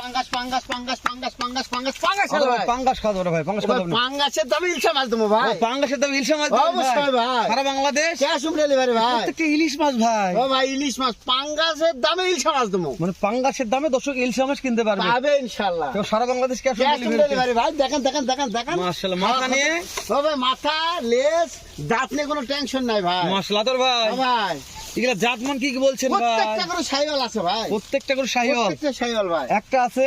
পাঙ্গাস পাঙ্গাস পাঙ্গাস পাঙ্গাস পাঙ্গাস পাঙ্গাস পাঙ্গাস ভাই পাঙ্গাস খাওয়া ভাই, পাঙ্গাস খাওয়া পাঙ্গাসের দামে ইলশা মাছ দেবো ভাই। পাঙ্গাসের দাম ইলিশ মাছ অবশ্যই ভাই, সারা বাংলাদেশ ক্যাশ অন ডেলিভারি ভাই। প্রত্যেকটা ইলিশ মাছ ভাই। ও ভাই ইলিশ মাছ পাঙ্গাসের দামে ইলশা মাছ দেবো, মানে পাঙ্গাসের দামে দর্শক ইলিশ মাছ কিনতে পারবে পাবে ইনশাআল্লাহ। তো সারা Bangladesh cash cash on on delivery. Delivery ভাই। দেখেন দেখেন দেখেন দেখেন মাশাআল্লাহ, মাথা নিয়ে ও ভাই মাথা লেজ দাঁত নিয়ে কোনো টেনশন নাই ভাই। মাশাআল্লাহ তোর ভাই। ও ভাই এগুলা জাতমান কি কি বলছেন ভাই? প্রত্যেকটা করে শাহিওয়াল আছে ভাই, প্রত্যেকটা করে শাহিওয়াল। প্রত্যেকটা শাহিওয়াল ভাই। একটা আছে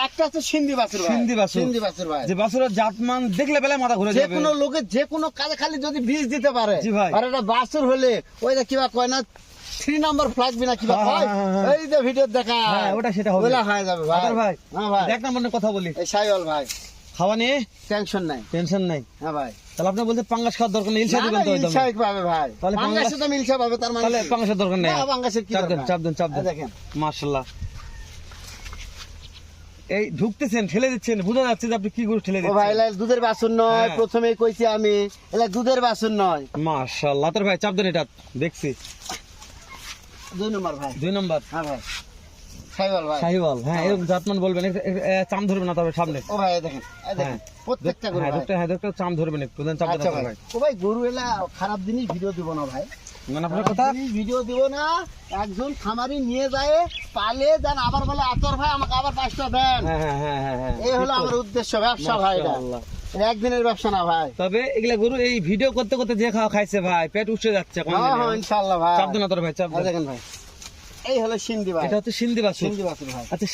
একটা আছে সিন্ধি বাছুর ভাই, সিন্ধি বাছুর। সিন্ধি বাছুর ভাই। যে বাছুরের জাতমান দেখলে বেলায় মাথা ঘুরে যে যাবে। কোনো লোকের যে কোনো কাজে খালি যদি বীজ দিতে পারে, জি ভাই। আর একটা বাছুর হলে ওই যে কিবা কয় না 3 নাম্বার ফ্ল্যাগ বিনা কিবা হ্যাঁ, কয়, হ্যাঁ, হ্যাঁ। এই যে ভিডিও দেখা হ্যাঁ ওটা সেটা হবে। ওগুলা হয়ে যাবে ভাই। আদর ভাই হ্যাঁ ভাই, এক নম্বরের কথা বলি, এই শাহিওয়াল ভাই খাওয়া নিয়ে টেনশন নাই। টেনশন নাই। হ্যাঁ ভাই, তাহলে আপনি বলতে পাঙ্গাস খাওয়ার দরকার নেই, ইলশা না, দিবেন না, তো একদম। ইলশাই পাবে ভাই। তাহলে পাঙ্গাসে তো ইলশা পাবে, তার মানে তাহলে কি? পাঙ্গাসের দরকার নেই। না, পাঙ্গাসের কি চাপ দেন, দরকার? চাপ দেন, চাপ দেন। এই দেখেন মাশাআল্লাহ। এই ঢুকতেছেন, ঠেলে দিচ্ছেন, বোঝা যাচ্ছে যে আপনি কি করে ঠেলে ও ভাই দিচ্ছেন। এলা দুধের বাছুর নয়, হ্যাঁ। প্রথমেই কইছি আমি এলা দুধের বাছুর নয়। মাশাআল্লাহ তোর ভাই, চাপ দেন, এটা দেখছি 2 নম্বর ভাই। 2 নম্বর হ্যাঁ ভাই, শাহিওয়াল ভাই। শাহিওয়াল। হ্যাঁ এরকম জাতমান বলবেন, চাম ধরবে না তবে সামনে। ও ভাই এই দেখেন, এই দেখেন হ্যাঁ। প্রত্যেকটা করে হ্যাঁ ভাই। দেখতে, হ্যাঁ দেখতে চাম ধরবেন একটু, দেন চাপ দেন আচ্ছা তোর ভাই, ভাই। ও ভাই গরু এলা খারাপ জিনিস ভিডিও দিব না ভাই, মানে আপনার কথা ভিডিও দিব না। একজন খামারি নিয়ে যায় পালে দেন, আবার বলে আতর ভাই আমাকে আবার 5টা দেন। হ্যাঁ হ্যাঁ হ্যাঁ হ্যাঁ হ্যাঁ এই হলো আমার উদ্দেশ্য, ব্যবসা ভাই এটা। মাশাআল্লাহ। এটা একদিনের ব্যবসা না ভাই। তবে এগুলা গরু এই ভিডিও করতে করতে যে খাওয়া খাইছে ভাই, পেট উঠে যাচ্ছে কোন হ্যাঁ দিনে। হ্যাঁ ইনশাআল্লাহ ভাই। চাপ দেন না তোর ভাই, চাপ এই দেন। দেখেন ভাই, এই হলো সিন্ধি ভাই। এটা হচ্ছে সিন্ধি বাছুর। সিন্ধি বাছুর ভাই। আচ্ছা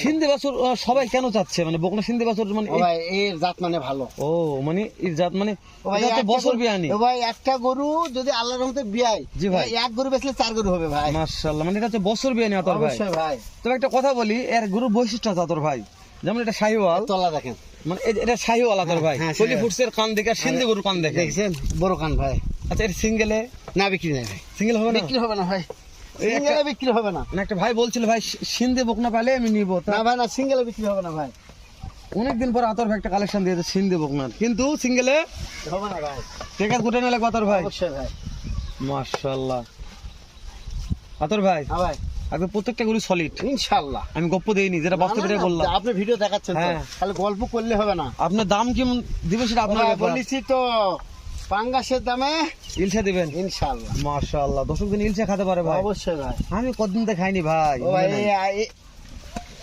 সিন্ধি বাছুর সবাই কেন চাচ্ছে, মানে বকনা সিন্ধি বাছুর মানে ও ভাই এর জাত মানে ভালো। ও মানে এর জাত মানে ও ভাই এটা হচ্ছে একটা বছর গরু- বিয়ানি। ও ভাই একটা গরু যদি আল্লাহর রহমতে বিয়ায়, জি ভাই। এক গরু বেচলে 4 গরু হবে ভাই। মাশাআল্লাহ, মানে এটা হচ্ছে বছর বিয়ানি আতর ভাই। অবশ্যই ভাই। তবে একটা কথা বলি, এর গরুর বৈশিষ্ট্য আছে আতর ভাই, যেমন এটা শাহিওয়াল, তলা দেখেন, মানে এটা শাহিওয়াল আতর ভাই। হ্যাঁ, কলি শাহিওয়াল। ফুটসের কান দেখে আর সিন্ধি গরুর কান দেখে। দেখছেন বড় কান ভাই। আচ্ছা এটা সিঙ্গেলে না বিক্রি নাই ভাই, সিঙ্গেল হবে না? বিক্রি হবে না ভাই, এই একটা- সিঙ্গেলে বিক্রি হবে না। না একটা ভাই বলছিল ভাই সিন্ধি বকনা পালে আমি নিব, তা না ভাই না, সিঙ্গেলে বিক্রি হবে না ভাই, অনেকদিন পর আতর ভাই একটা কালেকশন দিয়েছে সিন্ধি বকনার, কিন্তু সিঙ্গেলে হবে না ভাই। টেকাত কোটে নিলে আতর ভাই। অবশ্যই ভাই। মাশাআল্লাহ আতর ভাই, হ্যাঁ ভাই একদম প্রত্যেকটা গরু সলিড। ইনশাআল্লাহ। আমি গপ্প দেইনি, যেটা বাস্তবে না, না, বললাম। আপনি ভিডিও দেখাচ্ছেন তো, হ্যাঁ। তাহলে গল্প করলে হবে না। আপনার দাম কি দিবেন সেটা আপনার ভাই ব্যাপার। বলেছি তো পাঙ্গাসের দামে ইলশা দিবেন ইনশাআল্লাহ। মাশাআল্লাহ, দর্শক দিন ইলশা খেতে পারে ভাই। অবশ্যই ভাই। আমি কতদিন তো খাইনি ভাই। ও ভাই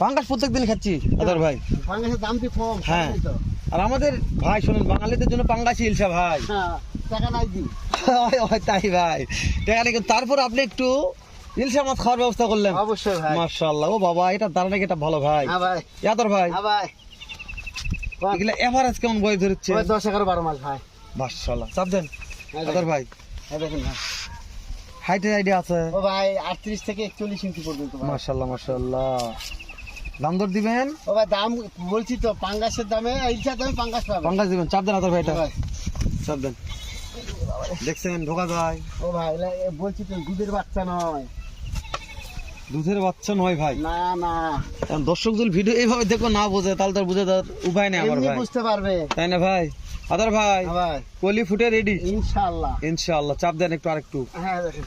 পাঙ্গাস প্রত্যেকদিন খাচ্ছি আতর ভাই। পাঙ্গাসের দাম কি কম? হ্যাঁ। জানেনই তো। আর আমাদের ভাই শুনুন, বাঙালিদের জন্য পাঙ্গাসি ইলশা ভাই। হ্যাঁ, টাকা নাই জি। তাই ভাই, টাকা নেই, কিন্তু তারপর আপনি একটু ইলশা মাছ খাওয়ার ব্যবস্থা করলেন। অবশ্যই ভাই। মাশাআল্লাহ, ও বাবা এটা দাঁড়ানো এটা ভালো ভাই। হ্যাঁ ভাই, আতর ভাই হ্যাঁ ভাই। এগুলা এভারেজ কেমন বই ধরছে? ওই 10 11 12 মাস ভাই। মাশাআল্লাহ, চাপ দেন এই আতর ভাই। এই দেখেন ভাই। হাইটের আইডিয়া আছে? ও ভাই 38 থেকে 41 ইঞ্চি পর্যন্ত ভাই। মাশাআল্লাহ মাশাআল্লাহ। দাম দর দিবেন? ও ভাই দাম বলছি তো, পাঙ্গাসের দামে ইচ্ছা দামে পাঙ্গাস পাবে। পাঙ্গাস দিবেন, চাপ দেন আতর ভাই, এটা ও ভাই, চাপ দেন। দেখছেন ঢোকা যায়, ও ভাই বলছি তো দুধের বাচ্চা নয়। দুধের বাচ্চা নয় ভাই। না না, কারণ দর্শক যদি ভিডিও এইভাবে দেখো না বোঝে, তাহলে তার বুঝে দেওয়ার উপায় নেই আমার এমনি ভাই, বুঝতে পারবে। তাই না ভাই? আদর ভাই হ্যাঁ ভাই কলি ফুটে রেডি ইনশাআল্লাহ। ইনশাআল্লাহ, চাপ দেন একটু আরেকটু। হ্যাঁ দেখেন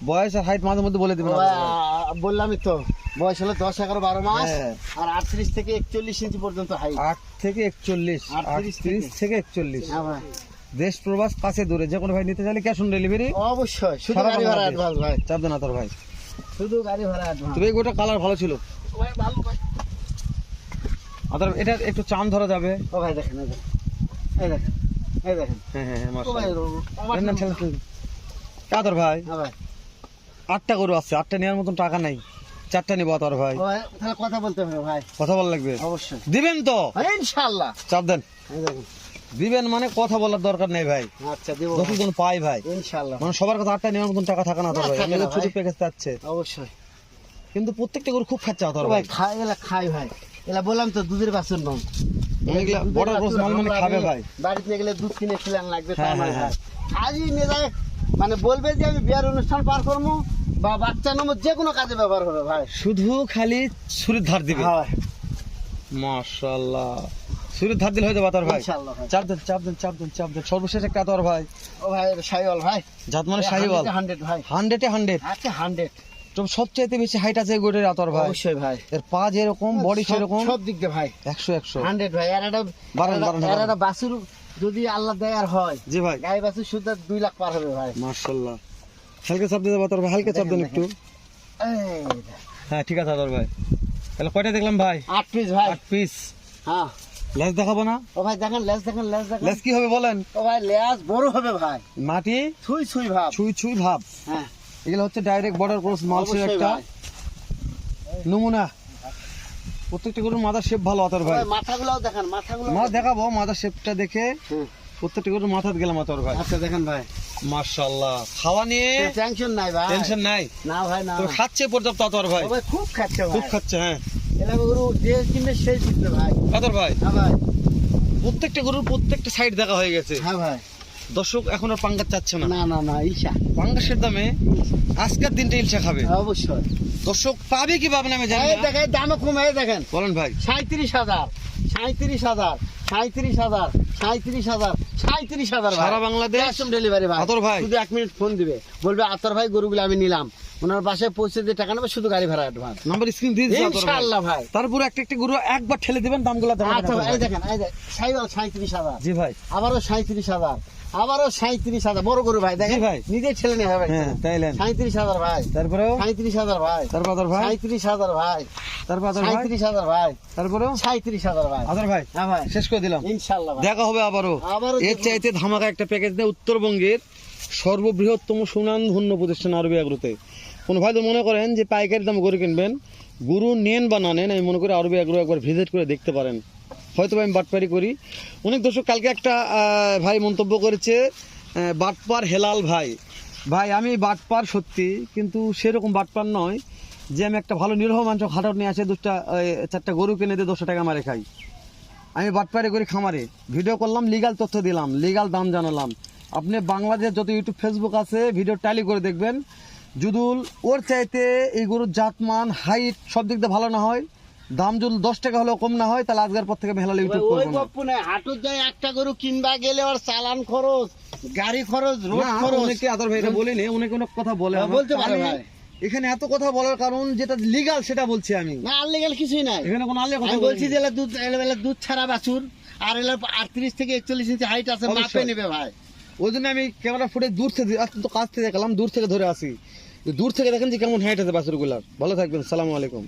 বয়স আর হাইট মাঝে মধ্যে বলে ও দিবেন ভাই, আদর ভাই। বললামই তো বয়স হলো 10 11 12 মাস, হ্যাঁ। আর 38 থেকে 41 ইঞ্চি পর্যন্ত হাইট। 8 থেকে 41, 38 38 থেকে 41। হ্যাঁ ভাই দেশ প্রবাস কাছে দূরে যে কোনো ভাই নিতে চাইলে ক্যাশ অন ডেলিভারি। অবশ্যই, শুধু সারা গাড়ি ভাড়া বাংলাদেশ। অ্যাডভান্স ভাই, চাপ দেন আতর ভাই। শুধু গাড়ি ভাড়া অ্যাডভান্স। তবে এই গোটা কালার ভালো ছিল ভাই ভালো ভাই। আতর, এটা একটু চাম ধরা যাবে। ও ভাই দেখেন, এই দেখেন, এই দেখেন, এই দেখেন। হ্যাঁ হ্যাঁ হ্যাঁ, ও ভাই মাশাআল্লাহ। দেন না, ঠেলা ঠেলা। আতর ভাই হ্যাঁ ভাই। 8টা গরু আছে, 8টা নেওয়ার মতন টাকা নাই, 4টা নিবো আতর ভাই। ও ভাই তাহলে কথা বলতে হবে ভাই। কথা বলা লাগবে, অবশ্যই দিবেন তো? ইনশাআল্লাহ। চাপ দেন, এই দেখেন, দিবেন মানে কথা বলার দরকার নেই ভাই, আচ্ছা দেব যত জন পাই ভাই। ইনশাআল্লাহ। মানে সবার কাছে 8টা নেওয়ার মতন টাকা থাকে না আতর না, ভাই, থাকে না আমাদের ছোট ভাই। প্যাকেজ চাচ্ছে, অবশ্যই কিন্তু প্রত্যেকটা গরু খুব খাচ্ছে আতর ও ভাই। ভাই খাই, এলা খাই ভাই, এলা বললাম তো দুধের বাছুর নয়। এগুলা বড় বড় মাল মানে খাবে ভাই। বাড়িতে নিয়ে গেলে দুধ কিনে খেলে লাগবে, হ্যাঁ, তার মানে হ্যাঁ, ভাই আজই নিয়ে যায়, মানে বলবে যে আমি বিয়ার অনুষ্ঠান পার করবো বা বাচ্চা নেবো, যে কোনো কাজে ব্যবহার হবে ভাই। শুধু খালি ছুরির ধার দিবে। হয় মাশাআল্লাহ, ছুরির ধার দিলে হয়ে যাবে আতর ভাই। ইনশাআল্লাহ ভাই। চাপ দেন চাপ দেন চাপ দেন চাপ দেন। সর্বশেষ একটা আতর ভাই, ও ভাই শাহিওয়াল ভাই, জাত মানে শাহিওয়াল। 100 ভাই, 100-এ 100। আচ্ছা 100। সবচাইতে বেশি হাইট আছে এই গরুর আতর ভাই। অবশ্যই ভাই, এর পা যেরকম, বডি সেরকম, সব দিক দিয়ে ভাই 100 100 ভাই। আর একটা বাড়ান। একটা বাছুর যদি আল্লাহ দেয় আর হয়, জি ভাই, গাই বাছুর শুদ্ধ 2 লাখ পার হবে ভাই। মাশাআল্লাহ। হালকা চাপ দিতে আতর ভাই, হালকা চাপ দেন একটু। এই হ্যাঁ ঠিক আছে আতর ভাই। তাহলে কয়টা দেখলাম ভাই? 8 পিস ভাই। 8 পিস। হ্যাঁ লেজ দেখাবো না? ও ভাই দেখেন, লেজ দেখেন, লেজ দেখেন। লেজ কি হবে বলেন? ও ভাই লেজ বড় হবে ভাই, মাটি ছুঁই ছুঁই ভাব। ছুঁই ভাব। হ্যাঁ এগুলো হচ্ছে ডাইরেক্ট বর্ডার ক্রস মালসের অবশ্যই একটা ভাই। নমুনা। প্রত্যেকটা গরুর মাথার শেপ ভালো আতর ভাই। ভাই মাথাগুলোও দেখেন, মাথাগুলো মা দেখাবো, মাথার শেপটা দেখে হুম। প্রত্যেকটা গরুর মাথাতে গেলাম আতর ভাই। আচ্ছা দেখেন ভাই, মাশাআল্লাহ। খাওয়া নিয়ে টেনশন নাই ভাই, টেনশন নাই, না ভাই না। তো খাচ্ছে পর্যাপ্ত আতর ভাই, ও ভাই খুব খাচ্ছে ভাই, খুব খাচ্ছে। হ্যাঁ এলাকা গরু যে কিনবে সেই জিতবে ভাই। আতর ভাই, হ্যাঁ ভাই, প্রত্যেকটা গরুর প্রত্যেকটা সাইড দেখা হয়ে গেছে। হ্যাঁ ভাই। দর্শক এখন আর পাঙ্গাস চাচ্ছে না। না না না, ঈশা পাঙ্গাসের দামে আজকের দিনটা ইলশা খাবে। অবশ্যই। দর্শক পাবে কি পাবে না আমি জানি এই না। দেখেন দামও কমে, এই দেখেন বলেন ভাই। 37,000 37,000 37,000 37,000 37,000 সারা বাংলাদেশ ক্যাশ অন ডেলিভারি ভাই। আতর ভাই। শুধু 1 মিনিট ফোন দিবে, বলবে আতর ভাই গরুগুলো আমি নিলাম, ওনার বাসায় পৌঁছে দিয়ে টাকা নেবে, শুধু গাড়ি ভাড়া অ্যাডভান্স। নাম্বার স্ক্রিন দিয়ে দিচ্ছি আতর ভাই। ইনশাআল্লাহ ভাই। তারপর একটা গরু একবার ঠেলে দিবেন, দামগুলো দেবেন। আচ্ছা ভাই, এই দেখেন, এই দেখেন সাইওয়াল 37,000, জি ভাই। আবারও 37,000, আবারও 37,000, বড় গরু ভাই দেখেন জি ভাই। নিজে ঠেলে নিয়ে হবে। হ্যাঁ তাইলেন। 37,000 ভাই, তারপরেও 37,000 ভাই, তারপর আতর ভাই, 37,000 ভাই, তারপর আতর ভাই, 37,000 ভাই, তারপরেও 37,000 ভাই। আতর ভাই হ্যাঁ ভাই, শেষ করে দিলাম। ইনশাআল্লাহ ভাই। দেখা হবে আবারও। আবারও এর দেখবো। চাইতে ধামাকা একটা প্যাকেজ দেয় উত্তরবঙ্গের সর্ববৃহত্তম সুনামধন্য প্রতিষ্ঠান আরবি এগ্রোতে। কোন ভাই তো মনে করেন যে পাইকারি দাম গরু কিনবেন, গরু নেন বা না নেন, আমি মনে করি আরবি এগ্রো একবার ভিজিট করে দেখতে পারেন। হয়তো আমি বাটপারি করি। অনেক দর্শক কালকে একটা ভাই মন্তব্য করেছে, বাটপার হেলাল ভাই। ভাই আমি বাটপার সত্যি, কিন্তু সেরকম বাটপার নয় যে আমি একটা ভালো নিরহ মাংস হাটর নিয়ে আসে 4টা গরু কিনে দিয়ে 200 টাকা মারে খাই। আমি বাটপারি করি খামারে, ভিডিও করলাম, লিগাল তথ্য দিলাম, লিগাল দাম জানালাম। আপনি বাংলাদেশ যত ইউটিউব ফেসবুক আছে ভিডিও ট্যালি করে দেখবেন, যদুল ওর চাইতে এই গরুর জাতমান হাইট সব দিক দিয়ে ভালো না হয়, দাম যদি 10 টাকা হলেও কম না হয়, তাহলে আজকের পর থেকে আমি হেলাল ইউটিউব ওই করবো না। গপ্প নাই, হাটুর যায় একটা গরু কিনবা গেলে ওর চালান খরচ, গাড়ি খরচ, রোড না, খরচ। অনেকে আদর ভাই এটা বলিনি, অনেকে অনেক কথা বলে হ্যাঁ, আমার। বলতে পারে আমি ভাই। এখানে এত কথা বলার কারণ যেটা লিগাল সেটা বলছি আমি। না আনলিগাল কিছুই নাই, এখানে কোনো আলিয়া কথা আমি বলছি বলছি যে এলা দুধ ছাড়া বাছুর, আর এলা 38 থেকে 41 ইঞ্চি হাইট আছে, মাপে অবশ্যই। নেবে ভাই। ওই জন্য আমি ক্যামেরা ফুটে দূর থেকে, আজ তো কাছ থেকে দেখালাম, দূর থেকে ধরে আসি। দূর থেকে দেখেন যে কেমন হাইট আছে বাছুরগুলার। ভালো থাকবেন, সালামু আলাইকুম।